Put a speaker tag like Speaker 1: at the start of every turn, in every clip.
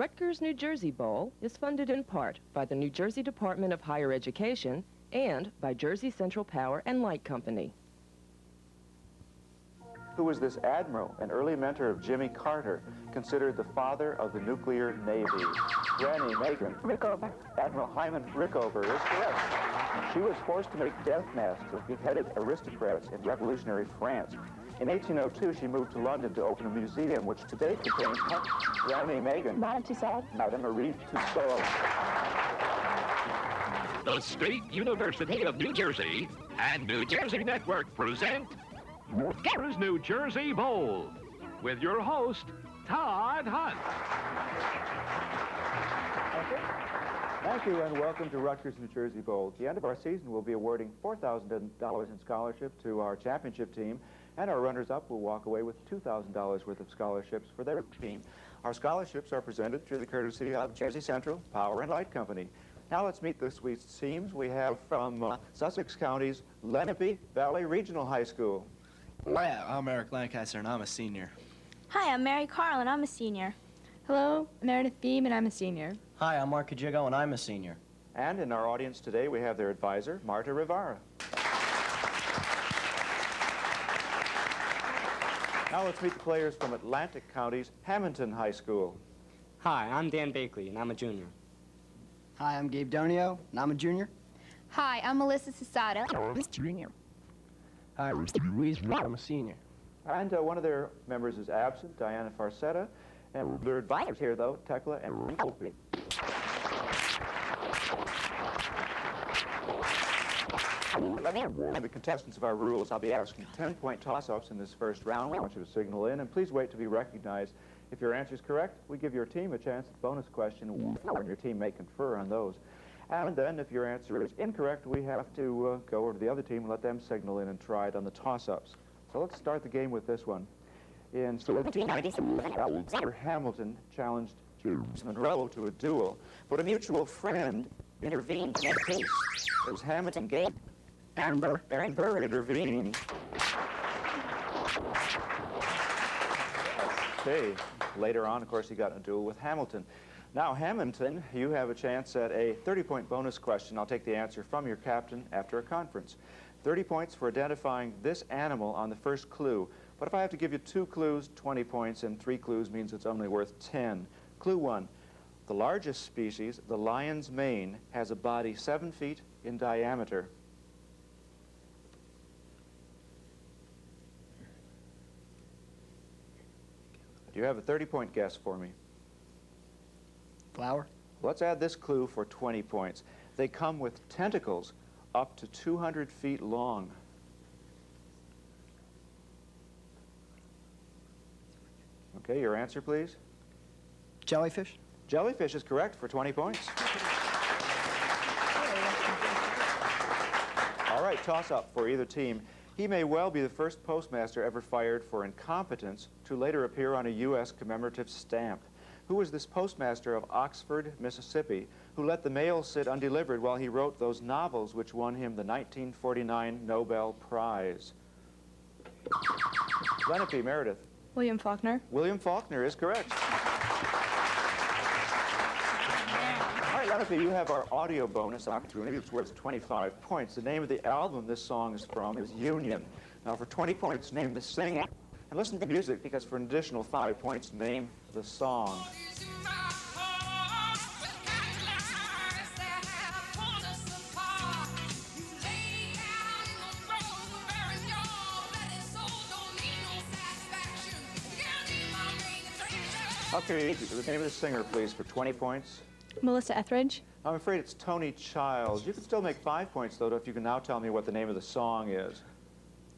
Speaker 1: Rutgers, New Jersey Bowl is funded in part by the New Jersey Department of Higher Education and by Jersey Central Power and Light Company.
Speaker 2: Who was this admiral, an early mentor of Jimmy Carter, considered the father of the nuclear navy? Granny Megan Rickover. Admiral Hyman Rickover is correct. She was forced to make death masks of beheaded aristocrats in revolutionary France. In 1802, she moved to London to open a museum which today contains Granny Megan, Madame Tussaud, Madame Marie Tussaud.
Speaker 3: The State University of New Jersey and New Jersey Network present Rutgers New Jersey Bowl with your host, Todd Hunt.
Speaker 2: Thank you and welcome to Rutgers New Jersey Bowl. At the end of our season, we'll be awarding $4,000 in scholarship to our championship team, and our runners-up will walk away with $2,000 worth of scholarships for their team. Our scholarships are presented through the courtesy of Jersey Central Power and Light Company. Now let's meet this week's teams. We have from Sussex County's Lenape Valley Regional High School.
Speaker 4: Hi, I'm Eric Lancaster, and I'm a senior.
Speaker 5: Hi, I'm Mary Carl, and I'm a senior.
Speaker 6: Hello, I'm Meredith Beam, and I'm a senior.
Speaker 7: Hi, I'm Mark Kajigo, and I'm a senior.
Speaker 2: And in our audience today, we have their advisor, Marta Rivara. Now let's meet the players from Atlantic County's Hamilton High School.
Speaker 8: Hi, I'm Dan Bakley, and I'm a junior.
Speaker 9: Hi, I'm Gabe Donio, and I'm a junior.
Speaker 10: Hi, I'm Melissa Cesado.
Speaker 11: I'm a junior. Hi, I'm a senior.
Speaker 2: And one of their members is absent, Diana Farcetta. And their advisors here, though, Tekla and Rinkopi. And the contestants of our rules, I'll be asking 10-point toss-ups in this first round. I want you to signal in, and please wait to be recognized. If your answer is correct, we give your team a chance at the bonus question, and your team may confer on those. And then, if your answer is incorrect, we have to go over to the other team and let them signal in and try it on the toss-ups. So let's start the game with this one. In 1797, Hamilton challenged James Monroe to a duel, but a mutual friend intervened in that case. It was Hamilton Gabe and Burr intervened. Okay, later on, of course, he got in a duel with Hamilton. Now, Hamilton, you have a chance at a 30-point bonus question. I'll take the answer from your captain after a conference. 30 points for identifying this animal on the first clue. But if I have to give you 2 clues, 20 points, and 3 clues means it's only worth 10. Clue 1, the largest species, the lion's mane, has a body 7 feet in diameter. Do you have a 30-point guess for me?
Speaker 9: Flower.
Speaker 2: Let's add this clue for 20 points. They come with tentacles up to 200 feet long. Okay, your answer, please?
Speaker 9: Jellyfish.
Speaker 2: Jellyfish is correct for 20 points. All right, toss-up for either team. He may well be the first postmaster ever fired for incompetence to later appear on a U.S. commemorative stamp. Who was this postmaster of Oxford, Mississippi, who let the mail sit undelivered while he wrote those novels which won him the 1949 Nobel Prize? Lenape, Meredith.
Speaker 6: William Faulkner.
Speaker 2: William Faulkner is correct. All right, Lenape, you have our audio bonus opportunity. It's worth 25 points. The name of the album this song is from is Union. Now, for 20 points, name the singer. And listen to the music, because for an additional 5 points, name the song. Okay, the name of the singer, please, for 20 points.
Speaker 6: Melissa Etheridge.
Speaker 2: I'm afraid it's Tony Childs. You can still make 5 points, though, if you can now tell me what the name of the song is.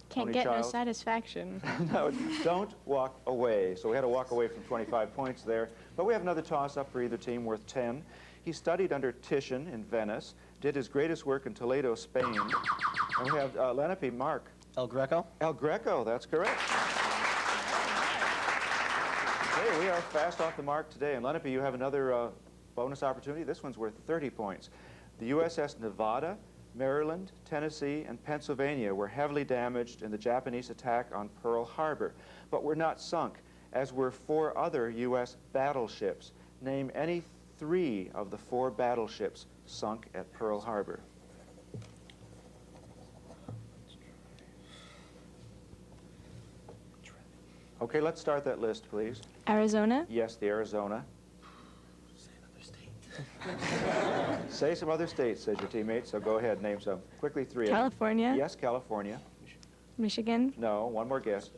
Speaker 6: Can't
Speaker 2: Tony
Speaker 6: get
Speaker 2: Childs.
Speaker 6: no satisfaction.
Speaker 2: No, don't walk away. So we had to walk away from 25 points there. But we have another toss-up for either team worth 10. He studied under Titian in Venice, did his greatest work in Toledo, Spain. And we have Lenape, Mark.
Speaker 7: El Greco?
Speaker 2: El Greco, that's correct. Okay, we are fast off the mark today. And Lenape, you have another bonus opportunity. This one's worth 30 points. The USS Nevada, Maryland, Tennessee, and Pennsylvania were heavily damaged in the Japanese attack on Pearl Harbor, but were not sunk, as were 4 other U.S. battleships. Name any 3 of the 4 battleships sunk at Pearl Harbor. Okay, let's start that list, please.
Speaker 6: Arizona,
Speaker 2: Yes, the Arizona. Say some other states, says your teammate, so go ahead, name some. Quickly, 3 of them.
Speaker 6: California,
Speaker 2: Yes, California.
Speaker 6: Michigan,
Speaker 2: No, one more guess.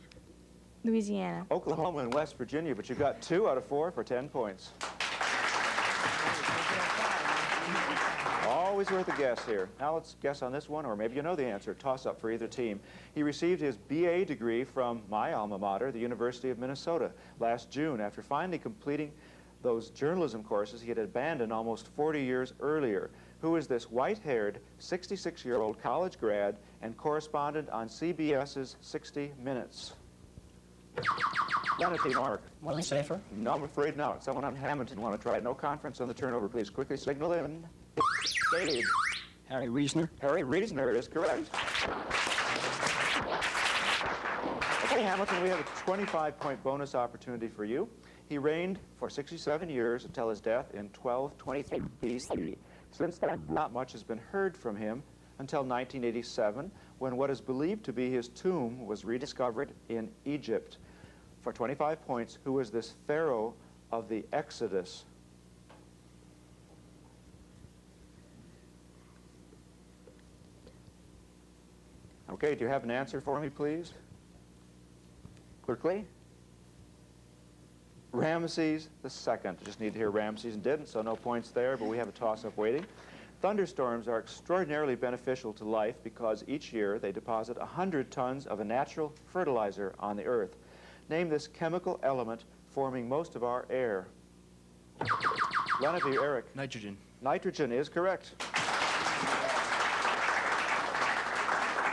Speaker 6: Louisiana.
Speaker 2: Oklahoma and West Virginia, but you got 2 out of 4 for 10 points. Always worth a guess here. Now let's guess on this one, or maybe you know the answer. Toss-up for either team. He received his BA degree from my alma mater, the University of Minnesota, last June. After finally completing those journalism courses he had abandoned almost 40 years earlier. Who is this white-haired, 66-year-old college grad and correspondent on CBS's 60 Minutes? Lenape, Mark.
Speaker 9: Willie Safer?
Speaker 2: No, I'm afraid not. Someone on Hamilton want to try it. No conference on the turnover, please. Quickly signal in. Gabe.
Speaker 9: Harry Reasoner?
Speaker 2: Harry Reasoner is correct. Okay, Hamilton, we have a 25-point bonus opportunity for you. He reigned for 67 years until his death in 1223 BC. Since then, not much has been heard from him until 1987, when what is believed to be his tomb was rediscovered in Egypt. For 25 points, who was this pharaoh of the Exodus? Okay, do you have an answer for me, please? Quickly. Ramses II. Just need to hear Ramses and didn't, so no points there, but we have a toss-up waiting. Thunderstorms are extraordinarily beneficial to life because each year they deposit 100 tons of a natural fertilizer on the earth. Name this chemical element forming most of our air. Lenape, Eric.
Speaker 4: Nitrogen.
Speaker 2: Nitrogen is correct.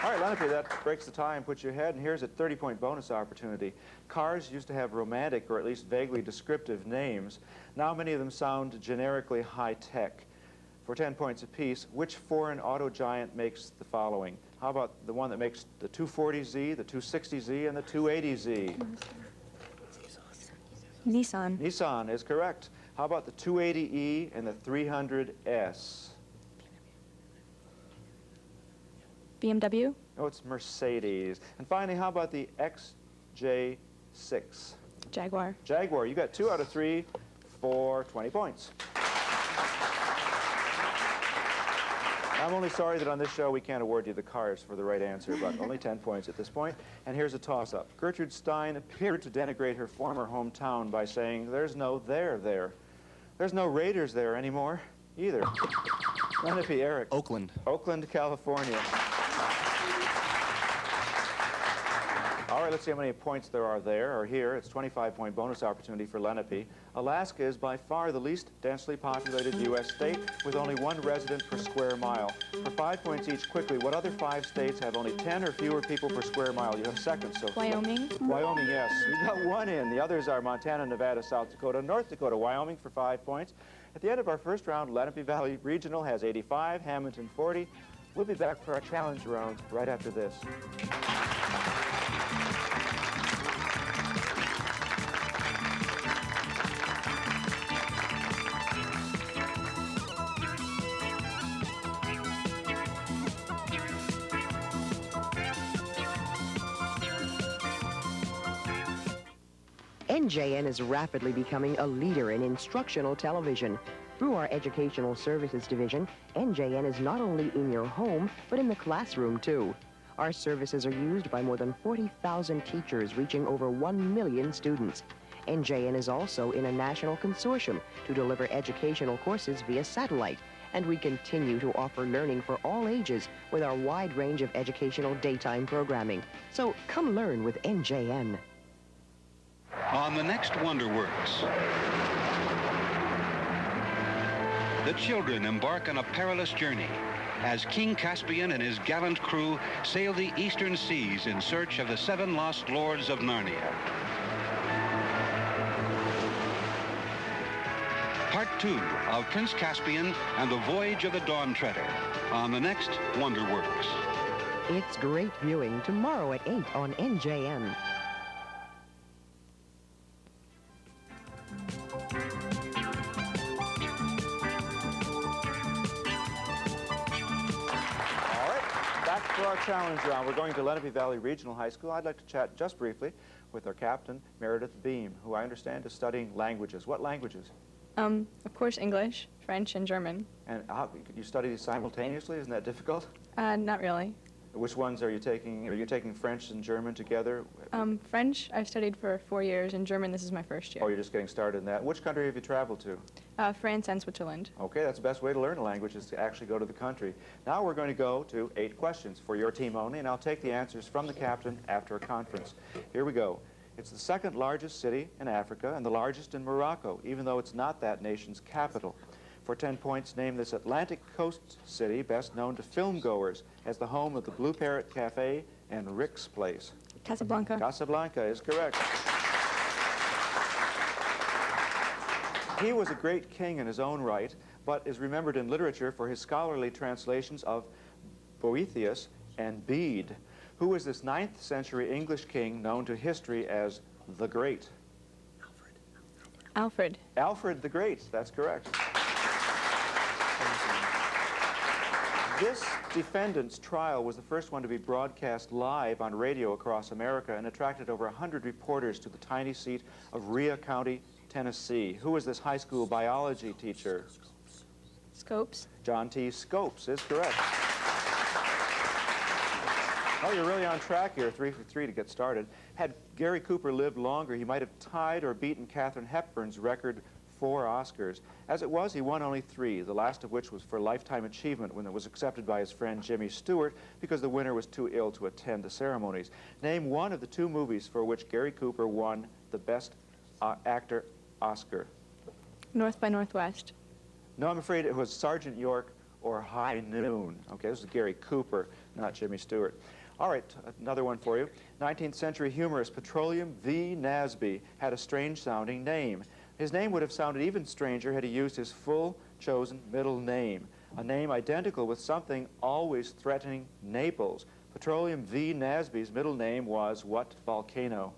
Speaker 2: All right, Lenape, that breaks the tie and puts you ahead, and here's a 30-point bonus opportunity. Cars used to have romantic or at least vaguely descriptive names. Now many of them sound generically high-tech. For 10 points apiece, which foreign auto giant makes the following? How about the one that makes the 240Z, the 260Z, and the 280Z?
Speaker 6: Nissan.
Speaker 2: Nissan is correct. How about the 280E and the 300S?
Speaker 6: BMW,
Speaker 2: Oh, it's Mercedes. And finally, how about the XJ6?
Speaker 6: Jaguar.
Speaker 2: Jaguar, you got 2 out of 3 for 20 points. I'm only sorry that on this show we can't award you the cars for the right answer, but only 10 points at this point. And here's a toss-up. Gertrude Stein appeared to denigrate her former hometown by saying, "There's no there there. There's no Raiders there anymore either." Lenape, Eric.
Speaker 4: Oakland.
Speaker 2: Oakland, California. All right, let's see how many points there are there or here. It's 25-point bonus opportunity for Lenape. Alaska is by far the least densely populated U.S. state with only 1 resident per square mile. For 5 points each, quickly, what other 5 states have only 10 or fewer people per square mile? You have seconds, so...
Speaker 6: Wyoming.
Speaker 2: Wyoming, yes. We got 1 in. The others are Montana, Nevada, South Dakota, North Dakota, Wyoming for 5 points. At the end of our first round, Lenape Valley Regional has 85, Hamilton 40. We'll be back for our challenge round right after this.
Speaker 1: NJN is rapidly becoming a leader in instructional television. Through our Educational Services Division, NJN is not only in your home, but in the classroom, too. Our services are used by more than 40,000 teachers, reaching over 1 million students. NJN is also in a national consortium to deliver educational courses via satellite, and we continue to offer learning for all ages with our wide range of educational daytime programming. So come learn with NJN.
Speaker 12: On the next Wonderworks, the children embark on a perilous journey as King Caspian and his gallant crew sail the eastern seas in search of the 7 lost lords of Narnia. Part 2 of Prince Caspian and the Voyage of the Dawn Treader on the next Wonderworks.
Speaker 1: It's great viewing tomorrow at 8 on NJN.
Speaker 2: challenge round, we're going to Lenape Valley Regional High School. I'd like to chat just briefly with our captain, Meredith Beam, who I understand is studying languages. What languages?
Speaker 6: Of course, English, French, and German.
Speaker 2: And how, could you study these simultaneously? Isn't that difficult?
Speaker 6: Not really.
Speaker 2: Which ones are you taking? Are you taking French and German together?
Speaker 6: French, I've studied for 4 years, and German, this is my first year.
Speaker 2: Oh, you're just getting started in that. Which country have you traveled to?
Speaker 6: France and Switzerland.
Speaker 2: Okay, that's the best way to learn a language is to actually go to the country. Now we're going to go to 8 questions for your team only, and I'll take the answers from the captain after a conference. Here we go. It's the second largest city in Africa and the largest in Morocco, even though it's not that nation's capital. For 10 points, name this Atlantic coast city best known to film-goers as the home of the Blue Parrot Cafe and Rick's Place.
Speaker 6: Casablanca.
Speaker 2: Casablanca is correct. He was a great king in his own right, but is remembered in literature for his scholarly translations of Boethius and Bede. Who was this 9th century English king known to history as the Great?
Speaker 6: Alfred.
Speaker 2: Alfred the Great, that's correct. This defendant's trial was the first one to be broadcast live on radio across America and attracted over 100 reporters to the tiny seat of Rhea County, Tennessee. Who was this high school biology teacher?
Speaker 6: Scopes.
Speaker 2: John T. Scopes is correct. Oh, you're really on track here, 3 for 3 to get started. Had Gary Cooper lived longer, he might have tied or beaten Katharine Hepburn's record 4 Oscars. As it was, he won only 3, the last of which was for Lifetime Achievement when it was accepted by his friend Jimmy Stewart because the winner was too ill to attend the ceremonies. Name one of the 2 movies for which Gary Cooper won the Best Actor Oscar.
Speaker 6: North by Northwest.
Speaker 2: No, I'm afraid it was Sergeant York or High Noon. Okay, this is Gary Cooper, not Jimmy Stewart. All right, another one for you. 19th century humorist Petroleum V. Nasby had a strange-sounding name. His name would have sounded even stranger had he used his full chosen middle name, a name identical with something always threatening Naples. Petroleum V. Nasby's middle name was what volcano?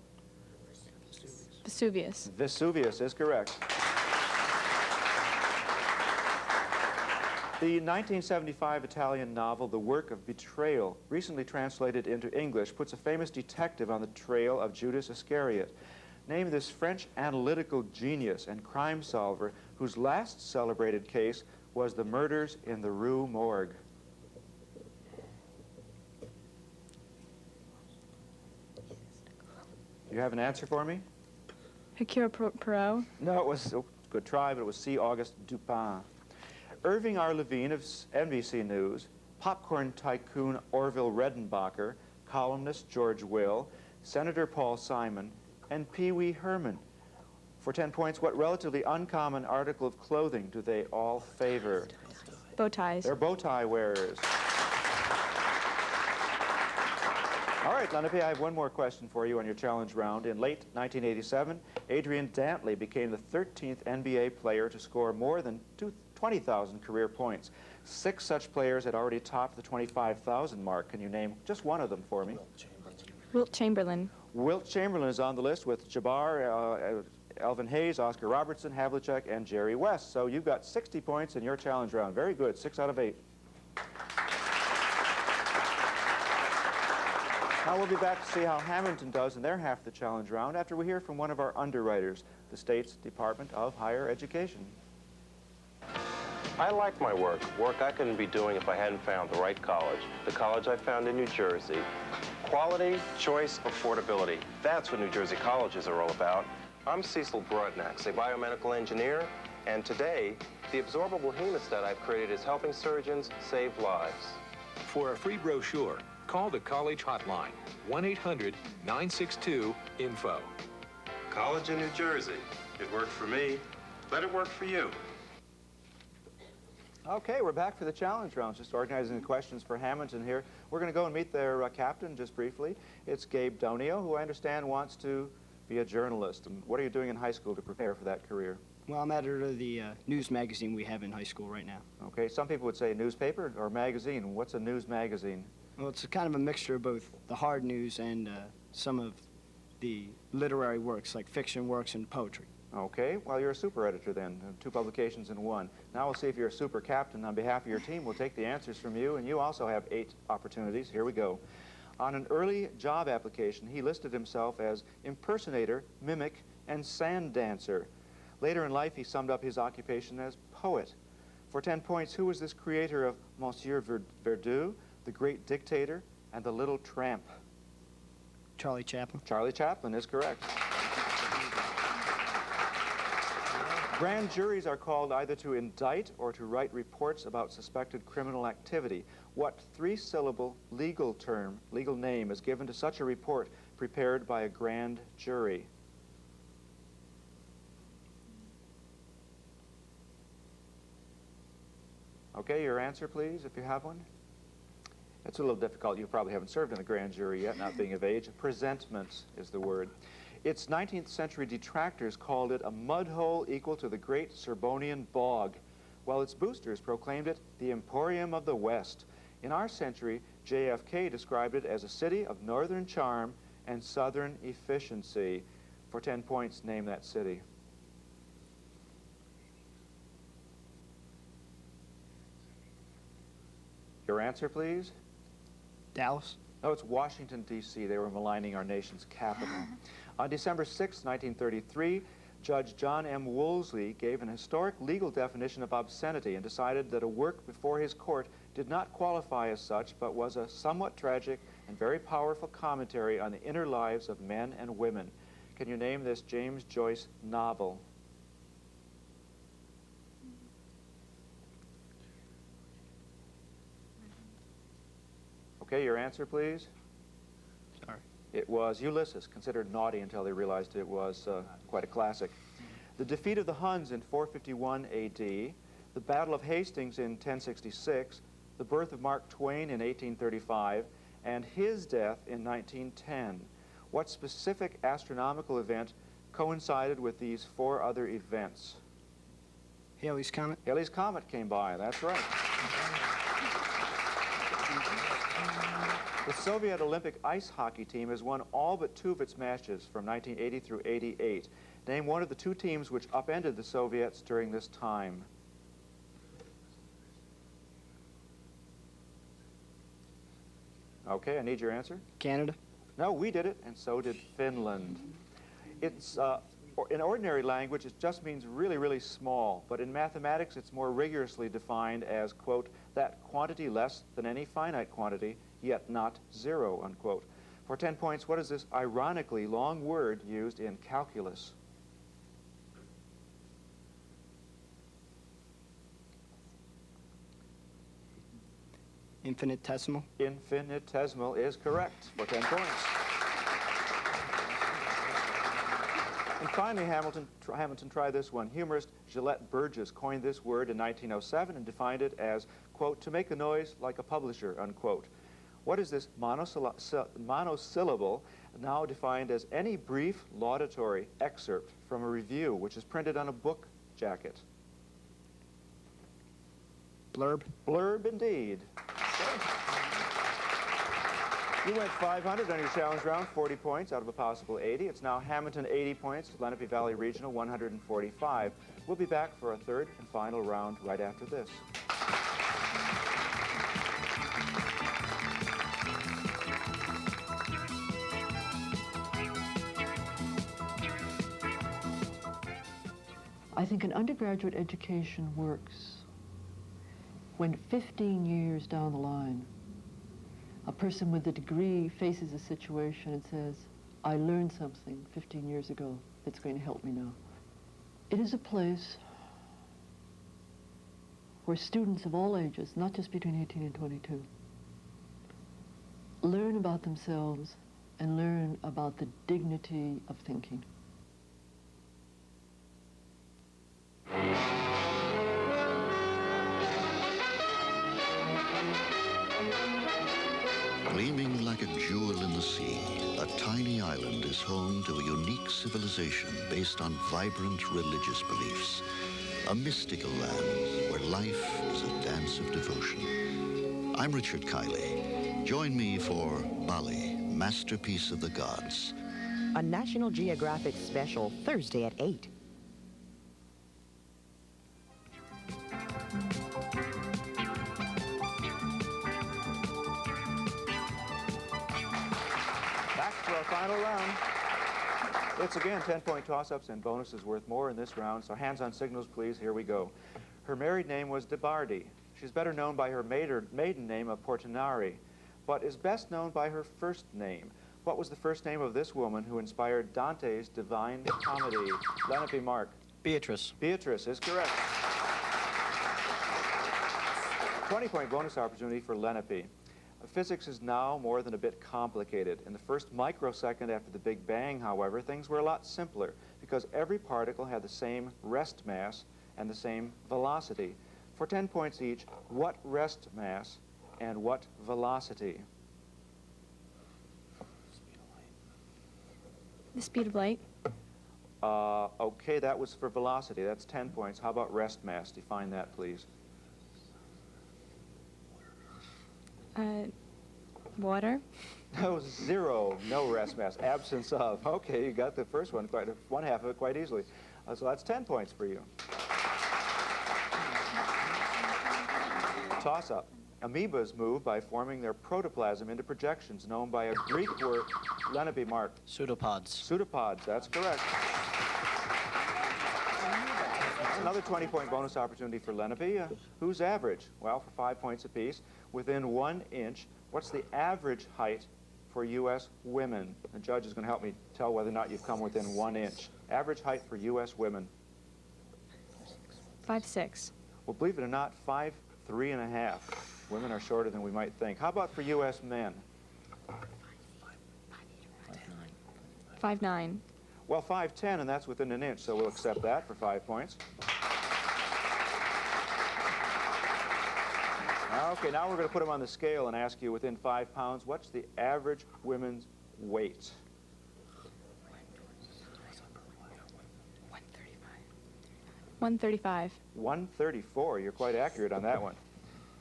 Speaker 6: Vesuvius.
Speaker 2: Vesuvius is correct. The 1975 Italian novel The Work of Betrayal, recently translated into English, puts a famous detective on the trail of Judas Iscariot. Name this French analytical genius and crime solver whose last celebrated case was the murders in the Rue Morgue. You have an answer for me?
Speaker 6: Hercule Poirot.
Speaker 2: No, it was a good try, but it was C. Auguste Dupin. Irving R. Levine of NBC News, popcorn tycoon Orville Redenbacher, columnist George Will, Senator Paul Simon, and Pee Wee Herman. For 10 points, what relatively uncommon article of clothing do they all favor?
Speaker 6: Bow ties.
Speaker 2: They're bow tie wearers. All right, Lenape, I have one more question for you on your challenge round. In late 1987, Adrian Dantley became the 13th NBA player to score more than 20,000 career points. 6 such players had already topped the 25,000 mark. Can you name just one of them for me?
Speaker 6: Wilt Chamberlain.
Speaker 2: Wilt Chamberlain is on the list with Jabbar, Elvin Hayes, Oscar Robertson, Havlicek, and Jerry West. So you've got 60 points in your challenge round. Very good, 6 out of 8. Now we'll be back to see how Hamilton does in their half of the challenge round after we hear from one of our underwriters, the state's Department of Higher Education.
Speaker 13: I like my work I couldn't be doing if I hadn't found the right college. The college I found in New Jersey. Quality, choice, affordability. That's what New Jersey colleges are all about. I'm Cecil Broadnax, a biomedical engineer, and today, the absorbable hemostat I've created is helping surgeons save lives.
Speaker 14: For a free brochure, call the college hotline, 1-800-962-INFO.
Speaker 13: College in New Jersey. It worked for me. Let it work for you.
Speaker 2: Okay, we're back for the challenge round. Just organizing the questions for Hamilton here. We're going to go and meet their captain just briefly. It's Gabe Donio, who I understand wants to be a journalist. And what are you doing in high school to prepare for that career?
Speaker 9: Well, I'm editor of the news magazine we have in high school right now.
Speaker 2: Okay, some people would say newspaper or magazine. What's a news magazine?
Speaker 9: Well, it's a kind of a mixture of both the hard news and some of the literary works, like fiction works and poetry.
Speaker 2: Okay, well, you're a super editor then, 2 publications in 1. Now we'll see if you're a super captain. On behalf of your team, we'll take the answers from you, and you also have 8 opportunities. Here we go. On an early job application, he listed himself as impersonator, mimic, and sand dancer. Later in life, he summed up his occupation as poet. For 10 points, who was this creator of Monsieur Verdoux, The Great Dictator, and The Little Tramp?
Speaker 9: Charlie Chaplin.
Speaker 2: Charlie Chaplin is correct. Grand juries are called either to indict or to write reports about suspected criminal activity. What 3-syllable legal name is given to such a report prepared by a grand jury? Okay, your answer, please, if you have one. It's a little difficult. You probably haven't served in a grand jury yet, not being of age. Presentment is the word. Its 19th century detractors called it a mud hole equal to the Great Serbonian Bog, while its boosters proclaimed it the Emporium of the West. In our century, JFK described it as a city of northern charm and southern efficiency. For 10 points, name that city. Your answer, please?
Speaker 9: Dallas.
Speaker 2: No, it's Washington, D.C. They were maligning our nation's capital. On December 6, 1933, Judge John M. Woolsey gave an historic legal definition of obscenity and decided that a work before his court did not qualify as such, but was a somewhat tragic and very powerful commentary on the inner lives of men and women. Can you name this James Joyce novel? Okay, your answer, please?
Speaker 9: Sorry.
Speaker 2: It was Ulysses, considered naughty until they realized it was quite a classic. The defeat of the Huns in 451 A.D., the Battle of Hastings in 1066, the birth of Mark Twain in 1835, and his death in 1910. What specific astronomical event coincided with these 4 other events?
Speaker 9: Halley's Comet.
Speaker 2: Halley's Comet came by, that's right. The Soviet Olympic ice hockey team has won all but 2 of its matches from 1980 through 88. Name one of the 2 teams which upended the Soviets during this time. Okay, I need your answer.
Speaker 9: Canada.
Speaker 2: No, we did it, and so did Finland. It's, in ordinary language, it just means really, really small, but in mathematics, it's more rigorously defined as, quote, that quantity less than any finite quantity, yet not 0, unquote. For 10 points, what is this ironically long word used in calculus?
Speaker 9: Infinitesimal.
Speaker 2: Infinitesimal is correct, for 10 points. And finally, Hamilton, try this one. Humorist Gillette Burgess coined this word in 1907 and defined it as, quote, to make a noise like a publisher, unquote. What is this monosyllable, now defined as any brief laudatory excerpt from a review which is printed on a book jacket?
Speaker 9: Blurb.
Speaker 2: Blurb, indeed. You went 500 on your challenge round, 40 points out of a possible 80. It's now Hamilton 80 points, Lenape Valley Regional 145. We'll be back for a 3rd and final round right after this.
Speaker 15: I think an undergraduate education works when 15 years down the line, a person with a degree faces a situation and says, I learned something 15 years ago that's going to help me now. It is a place where students of all ages, not just between 18 and 22, learn about themselves and learn about the dignity of thinking.
Speaker 16: Gleaming like a jewel in the sea, a tiny island is home to a unique civilization based on vibrant religious beliefs. A mystical land where life is a dance of devotion. I'm Richard Kiley. Join me for Bali, Masterpiece of the Gods.
Speaker 1: A National Geographic special Thursday at 8.
Speaker 2: our final round. It's again 10-point toss-ups and bonuses worth more in this round, so hands on signals, please. Here we go. Her married name was DeBardi. She's better known by her maiden name of Portinari, but is best known by her first name. What was the first name of this woman who inspired Dante's Divine Comedy? Lenape, Mark.
Speaker 7: Beatrice.
Speaker 2: Beatrice is correct. 20-point bonus opportunity for Lenape. Physics is now more than a bit complicated. In the first microsecond after the Big Bang, however, things were a lot simpler because every particle had the same rest mass and the same velocity. For 10 points each, what rest mass and what velocity?
Speaker 6: The speed of light.
Speaker 2: Okay, that was for velocity. That's 10 points. How about rest mass? Define that, please.
Speaker 6: Water.
Speaker 2: No, zero. No rest mass. Absence of. Okay, you got the first one, one half of it quite easily. So that's 10 points for you. Toss-up. Amoebas move by forming their protoplasm into projections known by a Greek word. Lenape, Mark.
Speaker 7: Pseudopods.
Speaker 2: Pseudopods, that's correct. Another 20-point bonus opportunity for Lenape. Who's average? Well, for 5 points apiece, within 1 inch, what's the average height for U.S. women? The judge is going to help me tell whether or not you've come within 1 inch. Average height for U.S. women.
Speaker 6: 5'6".
Speaker 2: Well, believe it or not, 5'3½". Women are shorter than we might think. How about for U.S. men?
Speaker 6: 5'9".
Speaker 2: Well, 5'10", and that's within 1 inch, so we'll accept that for 5 points. Okay, now we're going to put them on the scale and ask you, within 5 pounds, what's the average women's weight?
Speaker 6: 135.
Speaker 2: 134. You're quite accurate on that one.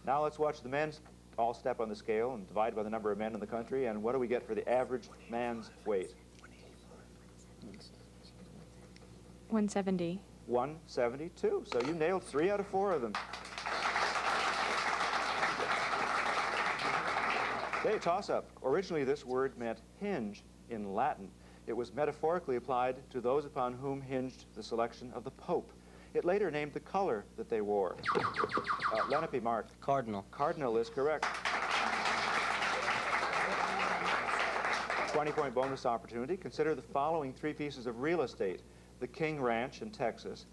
Speaker 2: Now let's watch the men all step on the scale and divide by the number of men in the country, and what do we get for the average man's weight?
Speaker 6: 170.
Speaker 2: 172. So you nailed 3 out of 4 of them. Okay, toss-up. Originally, this word meant hinge in Latin. It was metaphorically applied to those upon whom hinged the selection of the Pope. It later named the color that they wore. Lenape, Mark.
Speaker 7: Cardinal.
Speaker 2: Cardinal is correct. 20-point bonus opportunity. Consider the following 3 pieces of real estate: the King Ranch in Texas,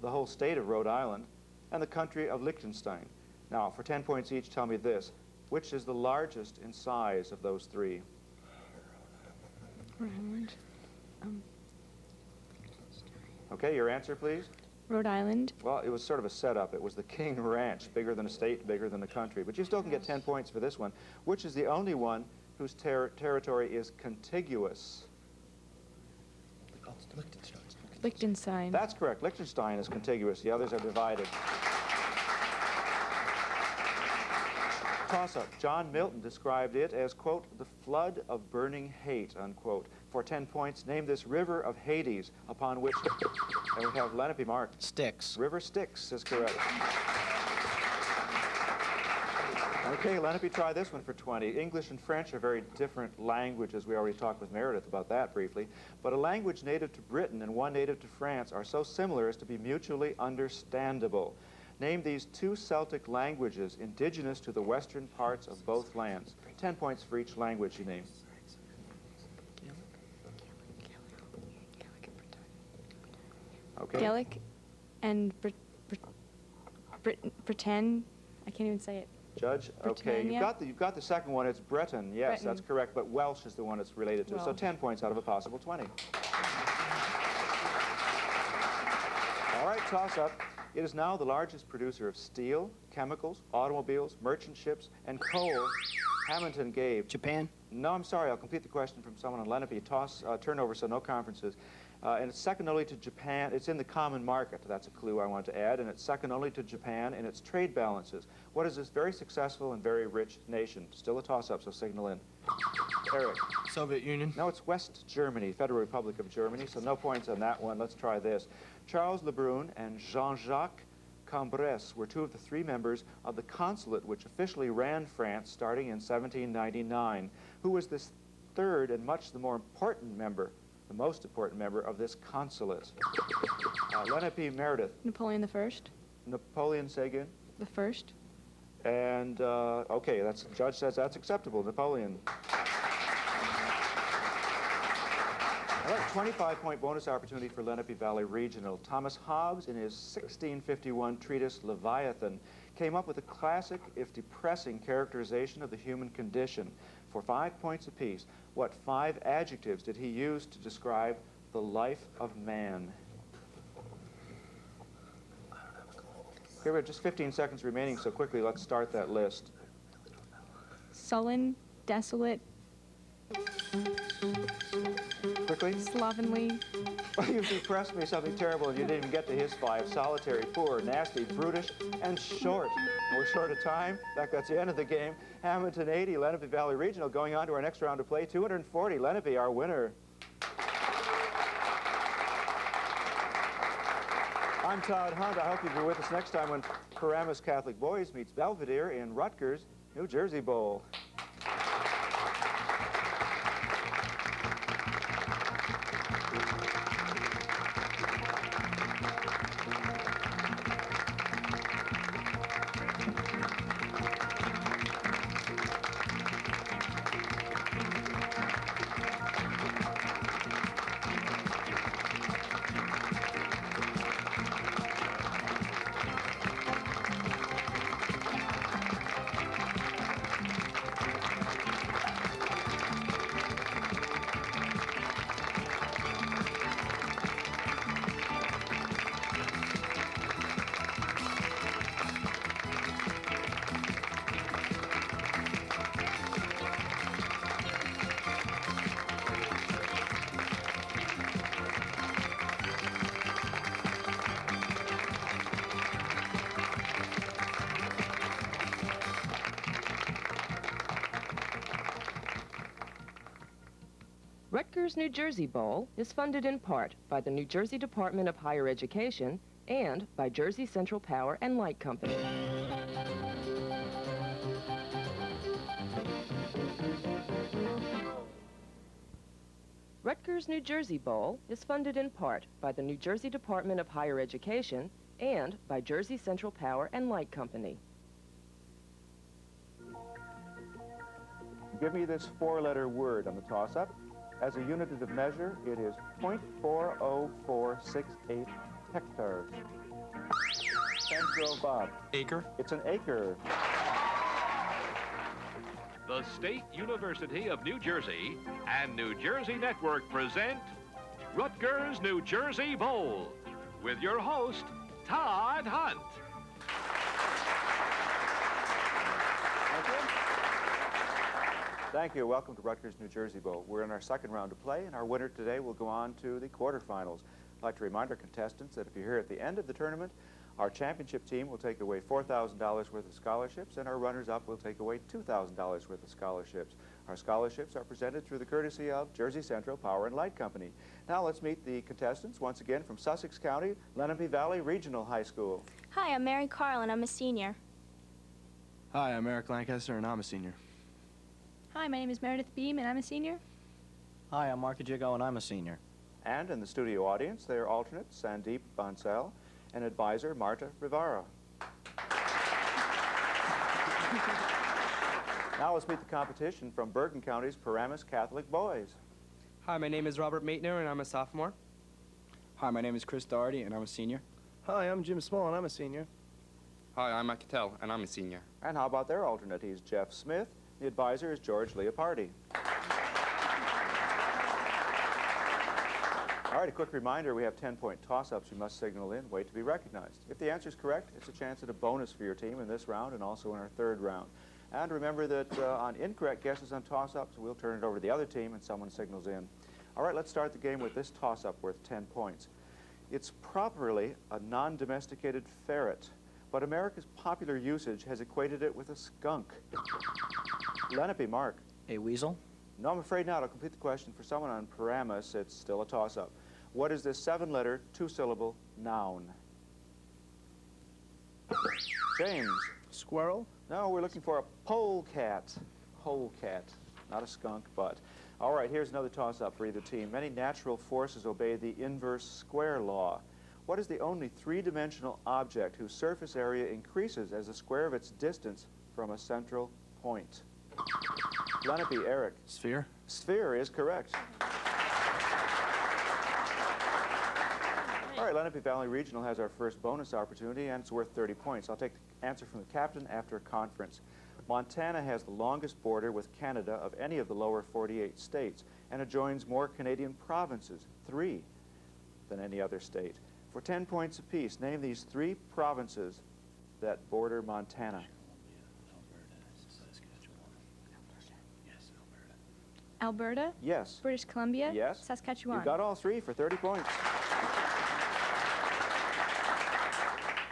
Speaker 2: the whole state of Rhode Island, and the country of Liechtenstein. Now, for 10 points each, tell me this. Which is the largest in size of those 3?
Speaker 6: Rhode Island.
Speaker 2: Okay, your answer, please?
Speaker 6: Rhode Island.
Speaker 2: Well, it was sort of a setup. It was the King Ranch, bigger than a state, bigger than a country. But you still can get 10 points for this one. Which is the only one whose territory is contiguous?
Speaker 6: Liechtenstein.
Speaker 2: That's correct. Liechtenstein is contiguous. The others are divided. Toss-up. John Milton described it as, quote, the flood of burning hate, unquote. For 10 points, name this river of Hades upon which, and we have Lenape, Mark.
Speaker 7: Styx.
Speaker 2: River Styx is correct. Okay, Lenape, try this one for 20. English and French are very different languages. We already talked with Meredith about that briefly. But a language native to Britain and one native to France are so similar as to be mutually understandable. Name these 2 Celtic languages indigenous to the western parts of both lands. 10 points for each language you name. Okay.
Speaker 6: Gaelic and Britain. I can't even say it.
Speaker 2: Judge, okay, you've got the second one. It's Breton. Yes, that's correct, but Welsh is the one it's related to. So 10 points out of a possible 20. All right, toss-up. It is now the largest producer of steel, chemicals, automobiles, merchant ships, and coal. Hamilton gave.
Speaker 7: Japan?
Speaker 2: No, I'm sorry. I'll complete the question from someone on Lenape. Turnover, so no conferences. And it's second only to Japan. It's in the common market. That's a clue I want to add. And it's second only to Japan in its trade balances. What is this very successful and very rich nation? Still a toss-up, so signal in. Eric.
Speaker 4: Soviet Union.
Speaker 2: No, it's West Germany, Federal Republic of Germany, so no points on that one. Let's try this. Charles Lebrun and Jean-Jacques Cambres were 2 of the 3 members of the consulate which officially ran France starting in 1799. Who was this third and much the more important member, the most important member of this consulate? Lenape Meredith.
Speaker 6: Napoleon the First.
Speaker 2: Napoleon, say again?
Speaker 6: The First.
Speaker 2: And, okay, the judge says that's acceptable. Napoleon. All right, 25-point bonus opportunity for Lenape Valley Regional. Thomas Hobbes, in his 1651 treatise Leviathan, came up with a classic, if depressing, characterization of the human condition. For 5 points apiece, what 5 adjectives did he use to describe the life of man? Okay, we have just 15 seconds remaining, so quickly let's start that list.
Speaker 6: Sullen, desolate.
Speaker 2: Quickly?
Speaker 6: Slovenly.
Speaker 2: You depressed me something terrible and you didn't even get to his 5. Solitary, poor, nasty, brutish, and short. We're short of time. That got the end of the game. Hamilton 80, Lenape Valley Regional going on to our next round of play. 240, Lenape, our winner. I'm Todd Hunt. I hope you'll be with us next time when Paramus Catholic Boys meets Belvedere in Rutgers, New Jersey Bowl.
Speaker 17: Rutgers New Jersey Bowl is funded in part by the New Jersey Department of Higher Education and by Jersey Central Power and Light Company. Rutgers New Jersey Bowl is funded in part by the New Jersey Department of Higher Education and by Jersey Central Power and Light Company.
Speaker 2: Give me this 4-letter word on the toss-up. As a unit of measure, it is 0.40468 hectares. Central Bob.
Speaker 14: Acre.
Speaker 2: It's an acre.
Speaker 3: The State University of New Jersey and New Jersey Network present Rutgers New Jersey Bowl with your host, Todd Hunt.
Speaker 2: Thank you. Welcome to Rutgers New Jersey Bowl. We're in our second round of play, and our winner today will go on to the quarterfinals. I'd like to remind our contestants that if you're here at the end of the tournament, our championship team will take away $4,000 worth of scholarships, and our runners-up will take away $2,000 worth of scholarships. Our scholarships are presented through the courtesy of Jersey Central Power and Light Company. Now let's meet the contestants once again from Sussex County, Lenape Valley Regional High School.
Speaker 5: Hi, I'm Mary Carlin. I'm a senior.
Speaker 4: Hi, I'm Eric Lancaster, and I'm a senior.
Speaker 6: Hi, my name is Meredith Beam, and I'm a senior.
Speaker 7: Hi, I'm Mark Kajigo, and I'm a senior.
Speaker 2: And in the studio audience, they are alternates Sandeep Bansal and advisor Marta Rivera. Now let's meet the competition from Bergen County's Paramus Catholic Boys.
Speaker 8: Hi, my name is Robert Maitner, and I'm a sophomore.
Speaker 4: Hi, my name is Chris Doherty, and I'm a senior.
Speaker 11: Hi, I'm Jim Small, and I'm a senior.
Speaker 8: Hi, I'm Mike Cattell, and I'm a senior.
Speaker 2: And how about their alternate? He's Jeff Smith. The advisor is George Leopardi. All right, a quick reminder, we have 10-point toss-ups. You must signal in, wait to be recognized. If the answer is correct, it's a chance at a bonus for your team in this round and also in our third round. And remember that on incorrect guesses on toss-ups, we'll turn it over to the other team and someone signals in. All right, let's start the game with this toss-up worth 10 points. It's properly a non-domesticated ferret, but America's popular usage has equated it with a skunk. Lenape, Mark.
Speaker 7: A weasel?
Speaker 2: No, I'm afraid not. I'll complete the question. For someone on Paramus, it's still a toss-up. What is this 7-letter, 2-syllable noun? James.
Speaker 11: Squirrel?
Speaker 2: No, we're looking for a polecat. Polecat. Not a skunk, but All right, here's another toss-up for either team. Many natural forces obey the inverse square law. What is the only three-dimensional object whose surface area increases as the square of its distance from a central point? Lenape, Eric.
Speaker 4: Sphere.
Speaker 2: Sphere is correct. All right, Lenape Valley Regional has our first bonus opportunity, and it's worth 30 points. I'll take the answer from the captain after a conference. Montana has the longest border with Canada of any of the lower 48 states, and adjoins more Canadian provinces, 3, than any other state. For 10 points apiece, name these 3 provinces that border Montana.
Speaker 6: Alberta?
Speaker 2: Yes.
Speaker 6: British Columbia?
Speaker 2: Yes.
Speaker 6: Saskatchewan.
Speaker 2: You got all 3 for 30 points.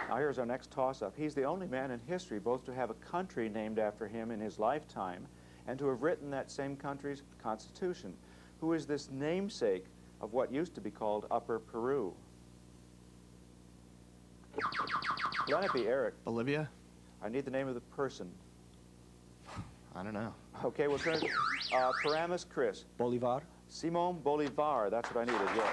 Speaker 2: Now here's our next toss-up. He's the only man in history both to have a country named after him in his lifetime and to have written that same country's constitution. Who is this namesake of what used to be called Upper Peru? Lenape, Eric.
Speaker 4: Bolivia?
Speaker 2: I need the name of the person.
Speaker 4: I don't know.
Speaker 2: Okay, we'll turn Paramus, Chris.
Speaker 7: Bolivar?
Speaker 2: Simon Bolivar, that's what I needed, yes.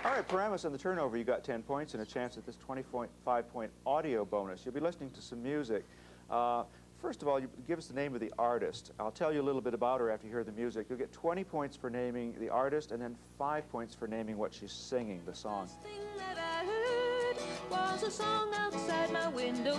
Speaker 2: All right, Paramus, on the turnover, you got 10 points and a chance at this 25-point audio bonus. You'll be listening to some music. First of all, you give us the name of the artist. I'll tell you a little bit about her after you hear the music. You'll get 20 points for naming the artist and then 5 points for naming what she's singing, the song.
Speaker 18: That I heard was a song outside my window,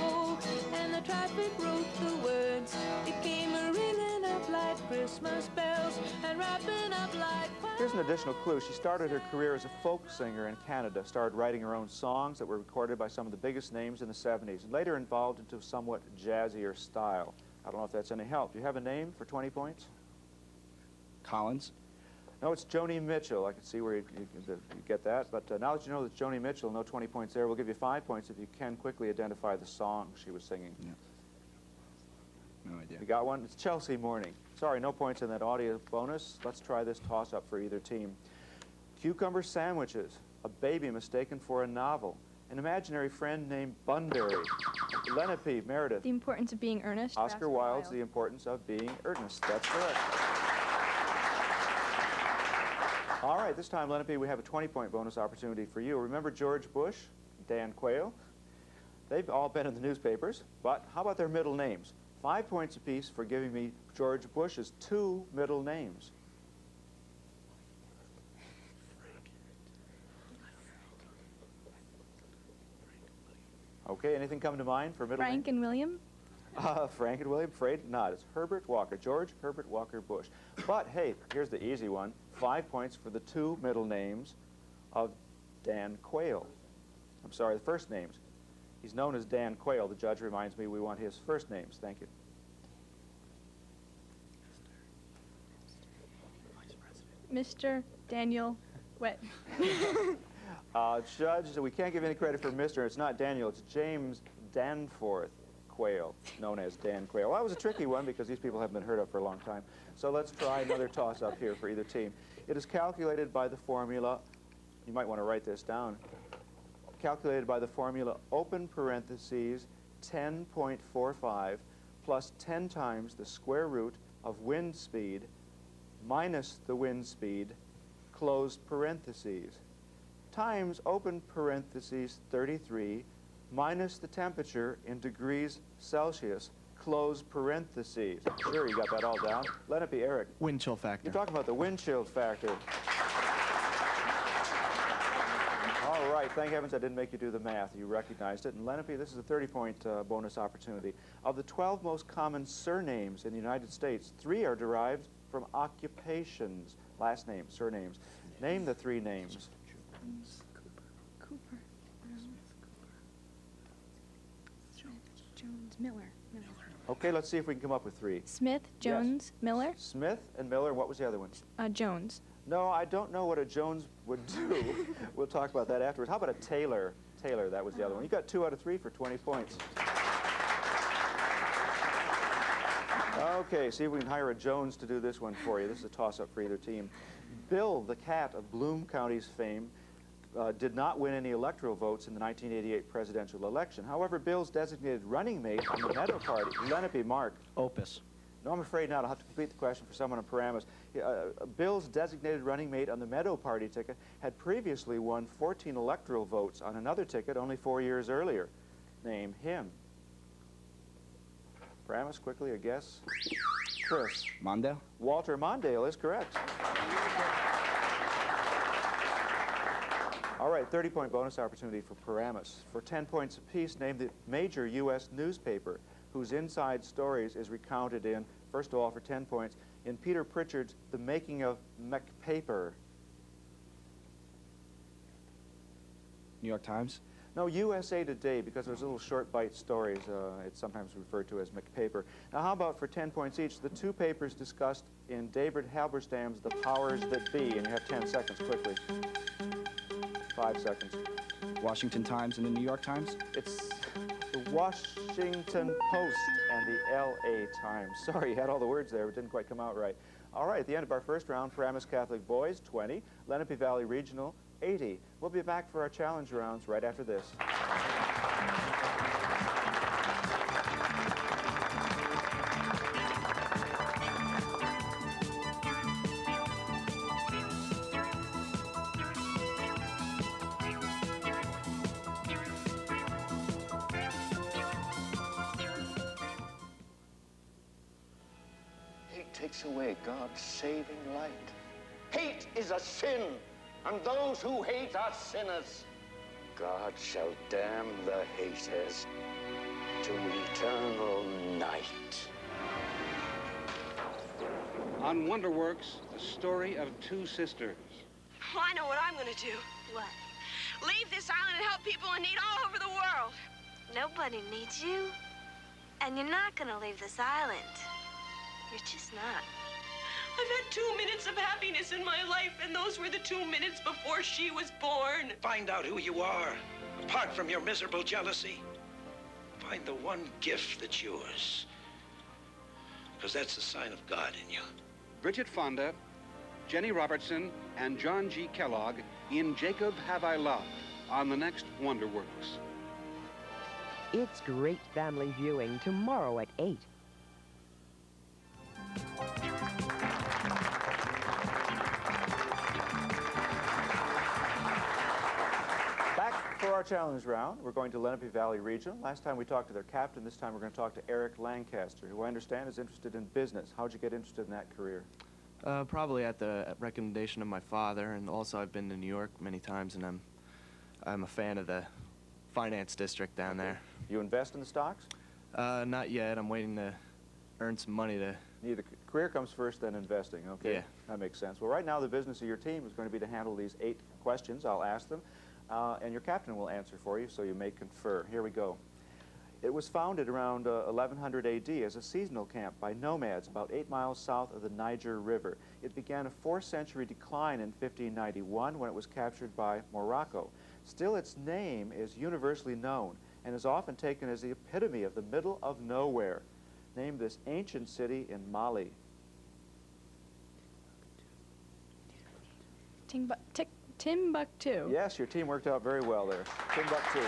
Speaker 18: and the traffic wrote the words. It came ringing up like Christmas bells and wrapping up like...
Speaker 2: Here's an additional clue. She started her career as a folk singer in Canada, started writing her own songs that were recorded by some of the biggest names in the 70s, and later evolved into a somewhat jazzier style. I don't know if that's any help. Do you have a name for 20 points?
Speaker 9: Collins?
Speaker 2: No, it's Joni Mitchell. I can see where you get that. But now that you know that Joni Mitchell, no 20 points there. We'll give you 5 points if you can quickly identify the song she was singing.
Speaker 9: Yeah. No idea.
Speaker 2: You got one? It's Chelsea Morning. Sorry, no points in that audio bonus. Let's try this toss-up for either team. Cucumber sandwiches, a baby mistaken for a novel, an imaginary friend named Bunbury. Lenape, Meredith.
Speaker 6: The importance of being earnest.
Speaker 2: Oscar Wilde's The Importance of Being Earnest. That's correct. All right, this time, Lenape, we have a 20-point bonus opportunity for you. Remember George Bush, Dan Quayle? They've all been in the newspapers, but how about their middle names? 5 points apiece for giving me George Bush's 2 middle names. Okay, anything come to mind for middle names?
Speaker 6: Frank and William?
Speaker 2: Frank and William, afraid not. It's Herbert Walker, George Herbert Walker Bush. But hey, here's the easy one. 5 points for the 2 middle names of Dan Quayle. I'm sorry, the first names. He's known as Dan Quayle. The judge reminds me we want his first names. Thank you.
Speaker 6: Mr. Daniel Wet.
Speaker 2: Judge, we can't give any credit for Mr. It's not Daniel. It's James Danforth Quayle, known as Dan Quayle. Well, that was a tricky one because these people haven't been heard of for a long time. So let's try another toss-up here for either team. It is calculated by the formula, you might want to write this down, calculated by the formula open parentheses 10.45 plus 10 times the square root of wind speed minus the wind speed, close parentheses, times open parentheses 33 minus the temperature in degrees Celsius, close parentheses. Sure, you got that all down. Lenape, Eric.
Speaker 4: Wind chill factor.
Speaker 2: You're talking about the wind chill factor. All right, thank heavens I didn't make you do the math. You recognized it. And Lenape, this is a 30-point bonus opportunity. Of the 12 most common surnames in the United States, 3 are derived from occupations, last names, surnames. Name the 3 names.
Speaker 6: Cooper. Jones, Miller.
Speaker 2: Okay, let's see if we can come up with 3.
Speaker 6: Smith, Jones,
Speaker 2: Yes.
Speaker 6: Miller.
Speaker 2: Smith and Miller. What was the other one?
Speaker 6: Jones.
Speaker 2: No, I don't know what a Jones would do. We'll talk about that afterwards. How about a Taylor? Taylor, that was the other one. You got 2 out of 3 for 20 points. Okay, see if we can hire a Jones to do this one for you. This is a toss-up for either team. Bill, the cat of Bloom County's fame, did not win any electoral votes in the 1988 presidential election. However, Bill's designated running mate on the Meadow Party, Lenape, Mark.
Speaker 7: Opus.
Speaker 2: No, I'm afraid not. I'll have to complete the question for someone in Paramus. Bill's designated running mate on the Meadow Party ticket had previously won 14 electoral votes on another ticket only 4 years earlier. Name him. Paramus, quickly, a guess. Chris.
Speaker 9: Mondale?
Speaker 2: Walter Mondale is correct. All right, 30-point bonus opportunity for Paramus. For 10 points apiece, name the major U.S. newspaper whose inside stories is recounted in, first of all, for 10 points, in Peter Pritchard's The Making of McPaper.
Speaker 4: New York Times?
Speaker 2: No, USA Today, because there's little short bite stories. It's sometimes referred to as McPaper. Now, how about for 10 points each, the two papers discussed in David Halberstam's The Powers That Be, and you have 10 seconds, quickly. 5 seconds.
Speaker 9: Washington Times and the New York Times?
Speaker 2: It's the Washington Post and the L.A. Times. Sorry, you had all the words there, but didn't quite come out right. All right, at the end of our first round, Paramus Catholic Boys, 20. Lenape Valley Regional, 80. We'll be back for our challenge rounds right after this.
Speaker 19: Hate takes away God's saving light. Hate is a sin, and those who hate are sinners. God shall damn the haters to eternal night.
Speaker 12: On Wonderworks, the story of two sisters.
Speaker 20: Oh, I know what I'm gonna do. What? Leave this island and help people in need all over the world.
Speaker 21: Nobody needs you. And you're not gonna leave this island. You're just not.
Speaker 20: I've had 2 minutes of happiness in my life, and those were the 2 minutes before she was born.
Speaker 22: Find out who you are, apart from your miserable jealousy. Find the one gift that's yours, because that's the sign of God in you.
Speaker 12: Bridget Fonda, Jenny Robertson, and John G. Kellogg in Jacob Have I Loved on the next Wonderworks.
Speaker 1: It's great family viewing tomorrow at 8.
Speaker 2: Back for our challenge round. We're going to Lenape Valley Regional. Last time we talked to their captain. This time we're going to talk to Eric Lancaster, who I understand is interested in business. How'd you get interested in that career?
Speaker 4: Probably at the recommendation of my father, and also I've been to New York many times, and I'm a fan of the finance district down there.
Speaker 2: You invest in the stocks?
Speaker 4: Not yet. I'm waiting to earn some money to...
Speaker 2: The career comes first, then investing. Okay,
Speaker 4: yeah.
Speaker 2: That makes sense. Well, right now the business of your team is going to be to handle these 8 questions. I'll ask them, and your captain will answer for you, so you may confer. Here we go. It was founded around 1100 AD as a seasonal camp by nomads about 8 miles south of the Niger River. It began a 4th-century decline in 1591 when it was captured by Morocco. Still, its name is universally known and is often taken as the epitome of the middle of nowhere. Name this ancient city in Mali.
Speaker 6: Timbuktu.
Speaker 2: Yes, your team worked out very well there. Timbuktu.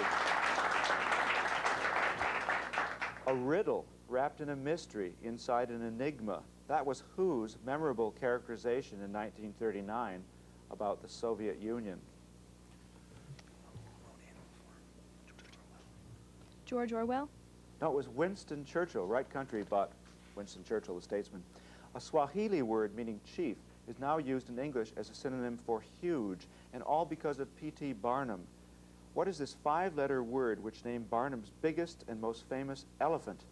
Speaker 2: A riddle wrapped in a mystery inside an enigma. That was whose memorable characterization in 1939 about the Soviet Union?
Speaker 6: George Orwell?
Speaker 2: No, it was Winston Churchill, right country, but Winston Churchill, the statesman. A Swahili word meaning chief is now used in English as a synonym for huge, and all because of P.T. Barnum. What is this 5-letter word which named Barnum's biggest and most famous elephant?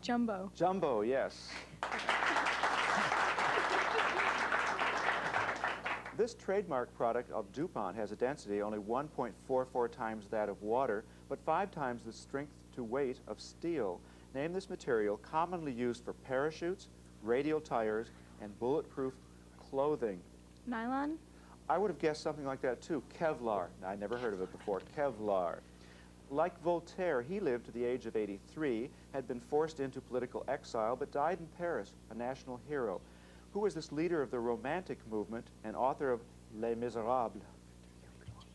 Speaker 6: Jumbo.
Speaker 2: Jumbo, yes. This trademark product of DuPont has a density only 1.44 times that of water, but 5 times the strength to weight of steel. Name this material commonly used for parachutes, radial tires, and bulletproof clothing.
Speaker 6: Nylon?
Speaker 2: I would have guessed something like that too. Kevlar. I never heard of it before. Kevlar. Like Voltaire, he lived to the age of 83, had been forced into political exile, but died in Paris, a national hero. Who was this leader of the Romantic movement and author of Les Miserables?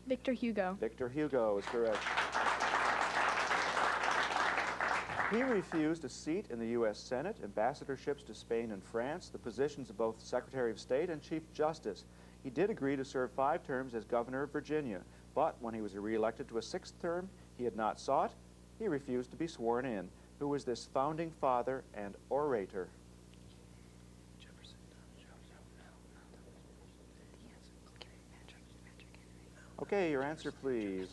Speaker 6: Victor Hugo.
Speaker 2: Victor Hugo is correct. He refused a seat in the U.S. Senate, ambassadorships to Spain and France, the positions of both Secretary of State and Chief Justice. He did agree to serve 5 terms as governor of Virginia, but when he was reelected to a 6th term he had not sought, he refused to be sworn in. Who was this founding father and orator? Okay, your answer, please.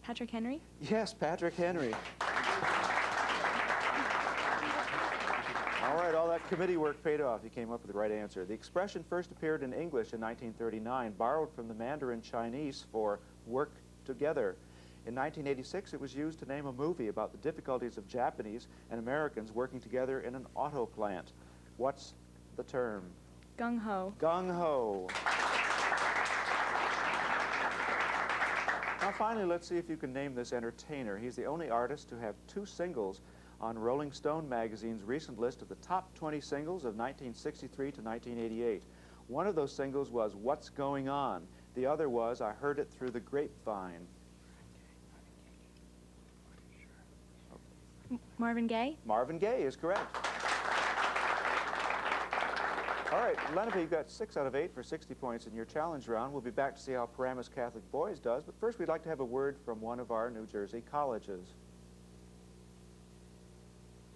Speaker 6: Patrick Henry?
Speaker 2: Yes, Patrick Henry. All right, all that committee work paid off. You came up with the right answer. The expression first appeared in English in 1939, borrowed from the Mandarin Chinese for work together. In 1986, it was used to name a movie about the difficulties of Japanese and Americans working together in an auto plant. What's the term?
Speaker 6: Gung-ho.
Speaker 2: Gung-ho. Now finally, let's see if you can name this entertainer. He's the only artist to have 2 singles on Rolling Stone magazine's recent list of the top 20 singles of 1963 to 1988. One of those singles was What's Going On? The other was I Heard It Through the Grapevine.
Speaker 6: Marvin Gaye?
Speaker 2: Marvin Gaye is correct. All right, Lenape, you've got 6 out of 8 for 60 points in your challenge round. We'll be back to see how Paramus Catholic Boys does, but first we'd like to have a word from one of our New Jersey colleges.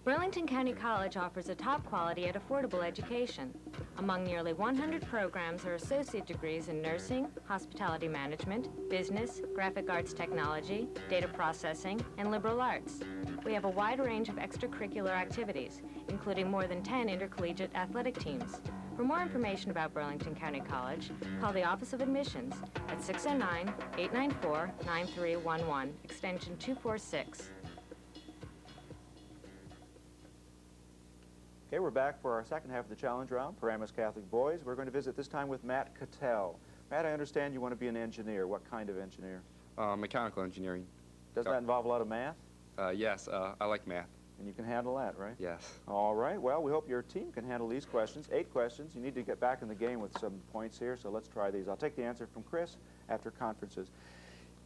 Speaker 10: Burlington County College offers a top-quality yet affordable education. Among nearly 100 programs are associate degrees in nursing, hospitality management, business, graphic arts technology, data processing, and liberal arts. We have a wide range of extracurricular activities, including more than 10 intercollegiate athletic teams. For more information about Burlington County College, call the Office of Admissions at 609-894-9311, extension 246.
Speaker 2: Okay, we're back for our second half of the challenge round, Paramus Catholic Boys. We're going to visit this time with Matt Cattell. Matt, I understand you want to be an engineer. What kind of engineer?
Speaker 8: Mechanical engineering.
Speaker 2: Does that involve a lot of math?
Speaker 8: Yes, I like math.
Speaker 2: And you can handle that, right?
Speaker 8: Yes.
Speaker 2: All right, well, we hope your team can handle these questions. 8 questions. You need to get back in the game with some points here, so let's try these. I'll take the answer from Chris after conferences.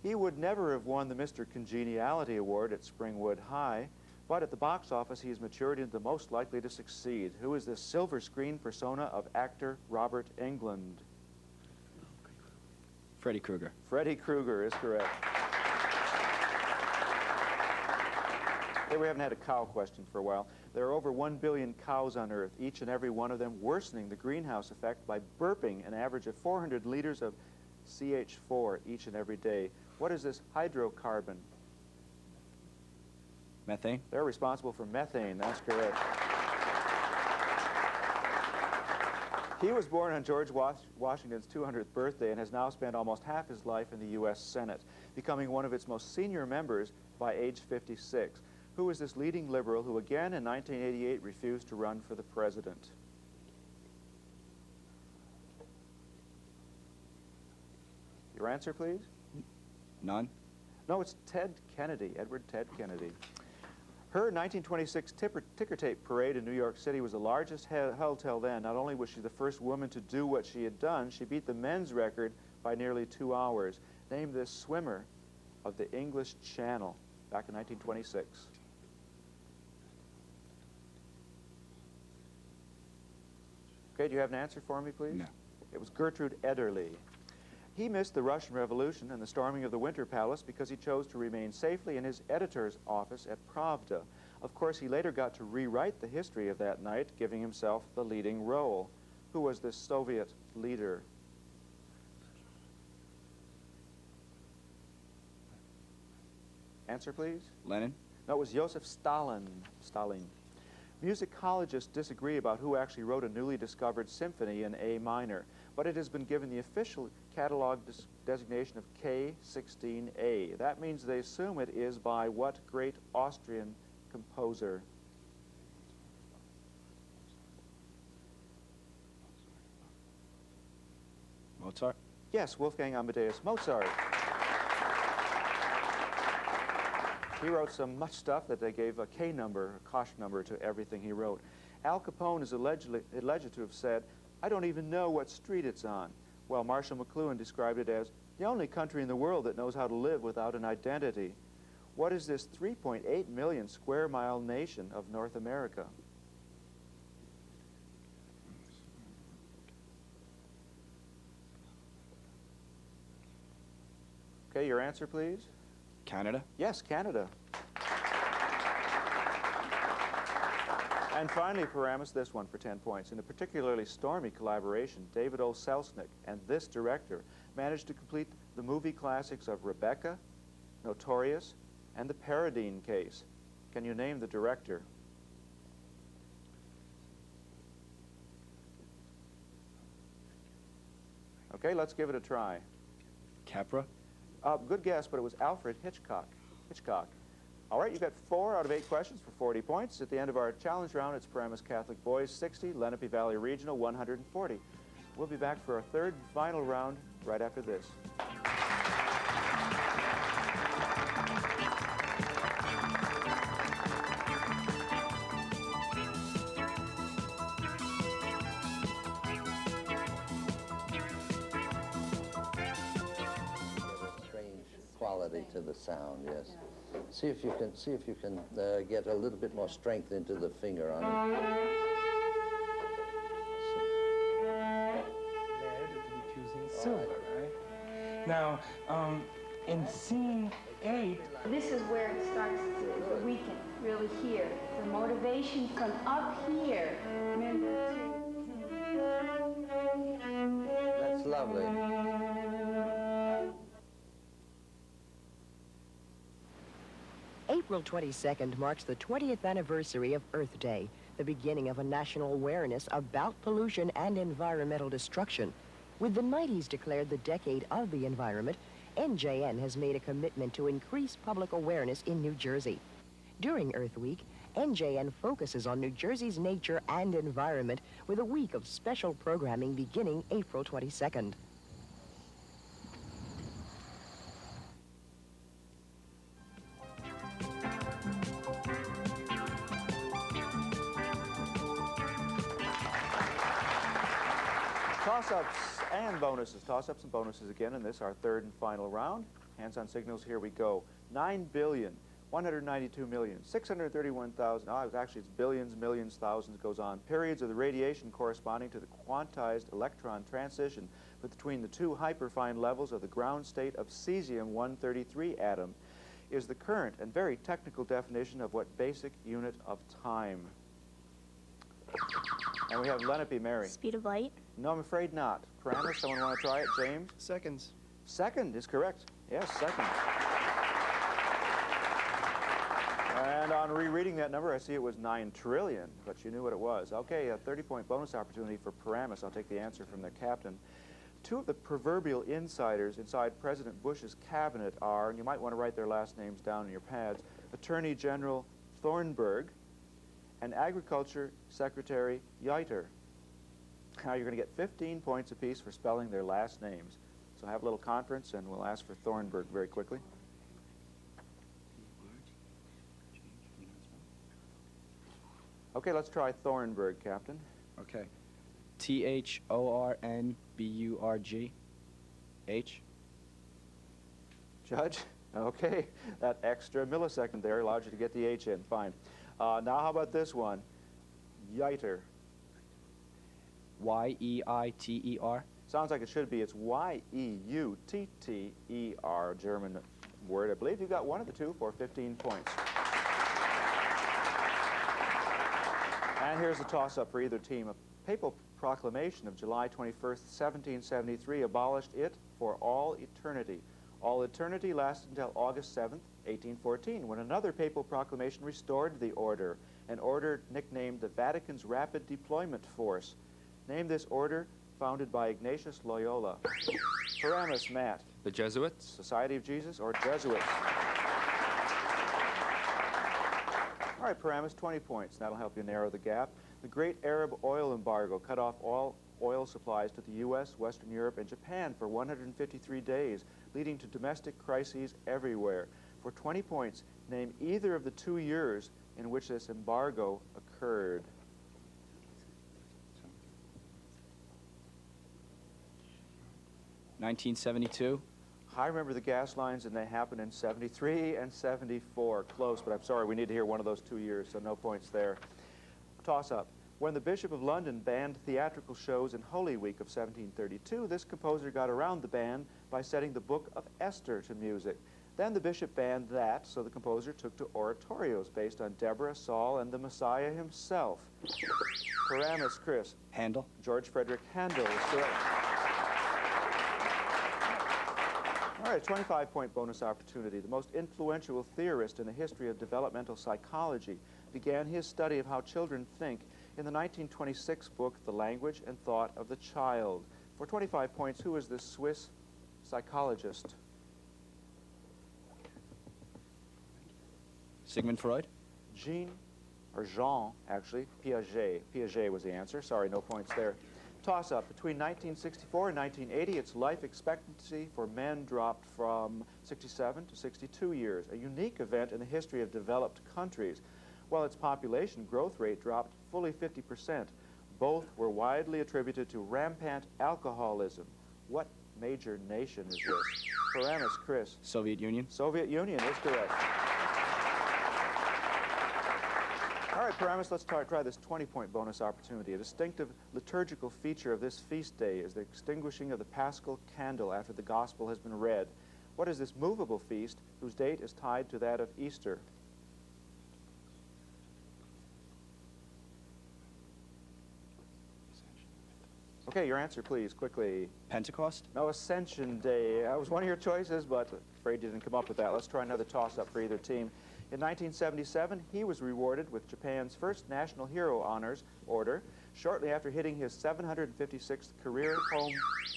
Speaker 2: He would never have won the Mr. Congeniality Award at Springwood High, but at the box office, he has matured into the most likely to succeed. Who is this silver screen persona of actor Robert Englund?
Speaker 9: Freddy Krueger.
Speaker 2: Freddy Krueger is correct. Hey, we haven't had a cow question for a while. There are over 1 billion cows on Earth, each and every one of them worsening the greenhouse effect by burping an average of 400 liters of CH4 each and every day. What is this hydrocarbon?
Speaker 9: Methane?
Speaker 2: They're responsible for methane, that's correct. He was born on George Washington's 200th birthday and has now spent almost half his life in the U.S. Senate, becoming one of its most senior members by age 56. Who is this leading liberal who again in 1988 refused to run for the president? Your answer, please?
Speaker 9: None.
Speaker 2: No, it's Ted Kennedy, Edward Ted Kennedy. Her 1926 ticker tape parade in New York City was the largest held till then. Not only was she the first woman to do what she had done, she beat the men's record by nearly 2 hours. Name this swimmer of the English Channel back in 1926. Okay, do you have an answer for me, please?
Speaker 9: No.
Speaker 2: It was Gertrude Ederle. He missed the Russian Revolution and the storming of the Winter Palace because he chose to remain safely in his editor's office at Pravda. Of course, he later got to rewrite the history of that night, giving himself the leading role. Who was this Soviet leader? Answer, please?
Speaker 9: Lenin?
Speaker 2: No, it was Joseph Stalin. Musicologists disagree about who actually wrote a newly discovered symphony in A minor, but it has been given the official catalog designation of K16A. That means they assume it is by what great Austrian composer?
Speaker 9: Mozart?
Speaker 2: Yes, Wolfgang Amadeus Mozart. He wrote so much stuff that they gave a K number, a Koch number, to everything he wrote. Al Capone is alleged to have said, "I don't even know what street it's on," while Marshall McLuhan described it as the only country in the world that knows how to live without an identity. What is this 3.8 million square mile nation of North America? Okay, your answer, please.
Speaker 9: Canada?
Speaker 2: Yes, Canada. And finally, Paramus, this one for 10 points. In a particularly stormy collaboration, David O. Selznick and this director managed to complete the movie classics of Rebecca, Notorious, and the Paradine Case. Can you name the director? Okay, let's give it a try.
Speaker 9: Capra?
Speaker 2: Good guess, but it was Alfred Hitchcock. All right, you've got 4 out of 8 questions for 40 points. At the end of our challenge round, it's Paramus Catholic Boys 60, Lenape Valley Regional 140. We'll be back for our third and final round right after this.
Speaker 13: Quality to the sound, yes. See if you can get a little bit more strength into the finger on it.
Speaker 15: Silver, right? Now, in scene 8,
Speaker 23: this is where it starts to weaken, really here. The motivation from up here.
Speaker 13: That's lovely.
Speaker 1: April 22nd marks the 20th anniversary of Earth Day, the beginning of a national awareness about pollution and environmental destruction. With the 90s declared the decade of the environment, NJN has made a commitment to increase public awareness in New Jersey. During Earth Week, NJN focuses on New Jersey's nature and environment with a week of special programming beginning April 22nd.
Speaker 2: Toss-ups and bonuses. Toss-ups and bonuses again in this, our third and final round. Hands on signals, here we go. 9,192,631,000. It's billions, millions, thousands, goes on. Periods of the radiation corresponding to the quantized electron transition between the 2 hyperfine levels of the ground state of cesium-133 atom is the current and very technical definition of what basic unit of time. And we have Lenape Mary.
Speaker 5: Speed of light?
Speaker 2: No, I'm afraid not. Paramus, someone want to try it? James?
Speaker 4: Seconds.
Speaker 2: Second is correct. Yes, second. And on rereading that number, I see it was 9 trillion, but you knew what it was. Okay, a 30-point bonus opportunity for Paramus. I'll take the answer from the captain. 2 of the proverbial insiders inside President Bush's cabinet are, and you might want to write their last names down in your pads, Attorney General Thornburg and Agriculture Secretary Yeiter. Now you're going to get 15 points apiece for spelling their last names. So have a little conference and we'll ask for Thornburg very quickly. Okay, let's try Thornburg, Captain.
Speaker 9: Okay. Thornburg. H.
Speaker 2: Judge? Okay, that extra millisecond there allowed you to get the H in. Fine. Now how about this one? Yeiter.
Speaker 9: Yeiter.
Speaker 2: Sounds like it should be. It's Yeutter, German word. I believe you got one of the 2 for 15 points. And here's a toss-up for either team. A papal proclamation of July 21st, 1773 abolished it for all eternity. All eternity lasted until August 7th, 1814, when another papal proclamation restored the order, an order nicknamed the Vatican's Rapid Deployment Force. Name this order, founded by Ignatius Loyola. Paramus, Matt.
Speaker 8: The Jesuits?
Speaker 2: Society of Jesus or Jesuits? All right, Paramus, 20 points. That'll help you narrow the gap. The Great Arab Oil Embargo cut off all oil supplies to the U.S., Western Europe, and Japan for 153 days, leading to domestic crises everywhere. For 20 points, name either of the 2 years in which this embargo occurred.
Speaker 9: (1972),
Speaker 2: I remember the gas lines, and they happened in 73 and 74. Close, but I'm sorry, we need to hear one of those 2 years, so no points there. Toss-up. When the Bishop of London banned theatrical shows in Holy Week of 1732, this composer got around the ban by setting the Book of Esther to music. Then the bishop banned that, so the composer took to oratorios based on Deborah, Saul, and the Messiah himself. Paramus, Chris.
Speaker 9: Handel.
Speaker 2: George Frederick Handel is correct. All right, 25-point bonus opportunity. The most influential theorist in the history of developmental psychology began his study of how children think in the 1926 book, The Language and Thought of the Child. For 25 points, who is this Swiss psychologist?
Speaker 9: Sigmund Freud?
Speaker 2: Jean, actually, Piaget. Piaget was the answer. Sorry, no points there. Toss-up. Between 1964 and 1980, its life expectancy for men dropped from 67 to 62 years, a unique event in the history of developed countries. While its population growth rate dropped fully 50%, both were widely attributed to rampant alcoholism. What major nation is this? Paramus, Chris.
Speaker 9: Soviet Union.
Speaker 2: Soviet Union is correct. All right, Paramus, let's try this 20-point bonus opportunity. A distinctive liturgical feature of this feast day is the extinguishing of the Paschal candle after the gospel has been read. What is this movable feast whose date is tied to that of Easter? Okay, your answer, please, quickly.
Speaker 9: Pentecost?
Speaker 2: No, Ascension Day. That was one of your choices, but afraid you didn't come up with that. Let's try another toss-up for either team. In 1977, he was rewarded with Japan's first National Hero Honors Order, shortly after hitting his 756th career home.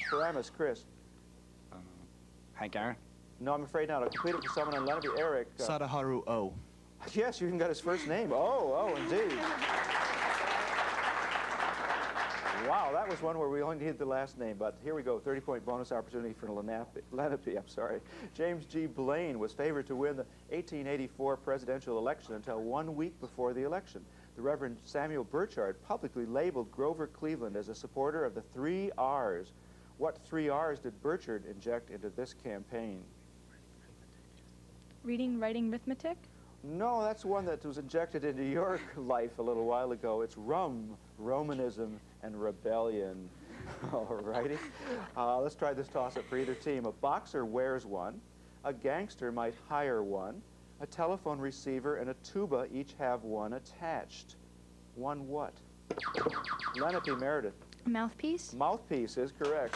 Speaker 2: Paramus, Chris.
Speaker 9: Hank Aaron?
Speaker 2: No, I'm afraid not. I'll complete it for someone on Lenape. Eric.
Speaker 4: Sadaharu O.
Speaker 2: Yes, you even got his first name. Oh, indeed. Wow, that was one where we only needed the last name, but here we go, 30-point bonus opportunity for Lenape. James G. Blaine was favored to win the 1884 presidential election until 1 week before the election. The Reverend Samuel Burchard publicly labeled Grover Cleveland as a supporter of the 3 R's. What 3 R's did Burchard inject into this campaign?
Speaker 6: Reading, writing, arithmetic?
Speaker 2: No, that's one that was injected into your life a little while ago. It's Romanism, and rebellion. All righty. Let's try this toss-up for either team. A boxer wears one. A gangster might hire one. A telephone receiver and a tuba each have one attached. One what? Lenape, Meredith.
Speaker 6: Mouthpiece?
Speaker 2: Mouthpiece is correct.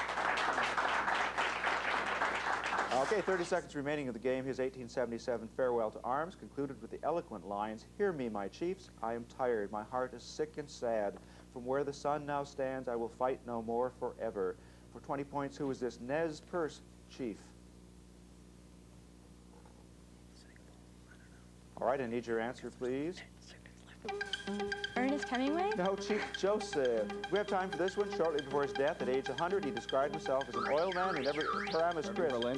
Speaker 2: Okay, 30 seconds remaining of the game. His 1877 Farewell to Arms concluded with the eloquent lines, "Hear me, my chiefs, I am tired, my heart is sick and sad. From where the sun now stands, I will fight no more forever." For 20 points, who is this Nez Perce chief? All right, I need your answer, please.
Speaker 6: Ernest Hemingway?
Speaker 2: No, Chief Joseph. We have time for this one. Shortly before his death, at age 100, he described himself as an oil man who never... Paramus, Chris. No,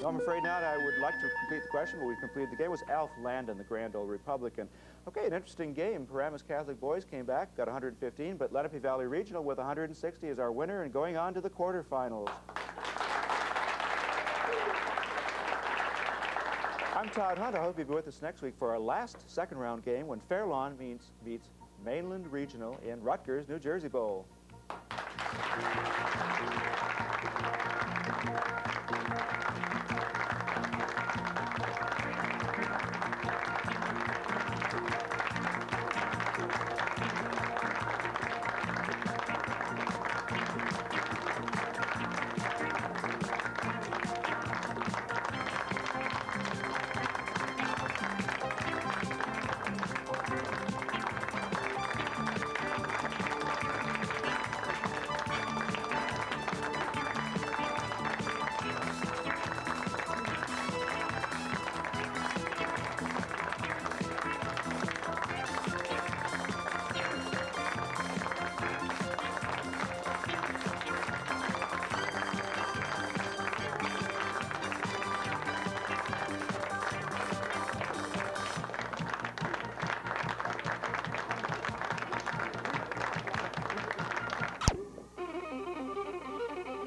Speaker 2: I'm afraid not. I would like to complete the question, but we completed the game. It was Alf Landon, the grand old Republican. Okay, an interesting game. Paramus Catholic boys came back, got 115, but Lenape Valley Regional with 160 is our winner and going on to the quarterfinals. I'm Todd Hunt. I hope you'll be with us next week for our last second-round game when Fairlawn meets Mainland Regional in Rutgers, New Jersey Bowl.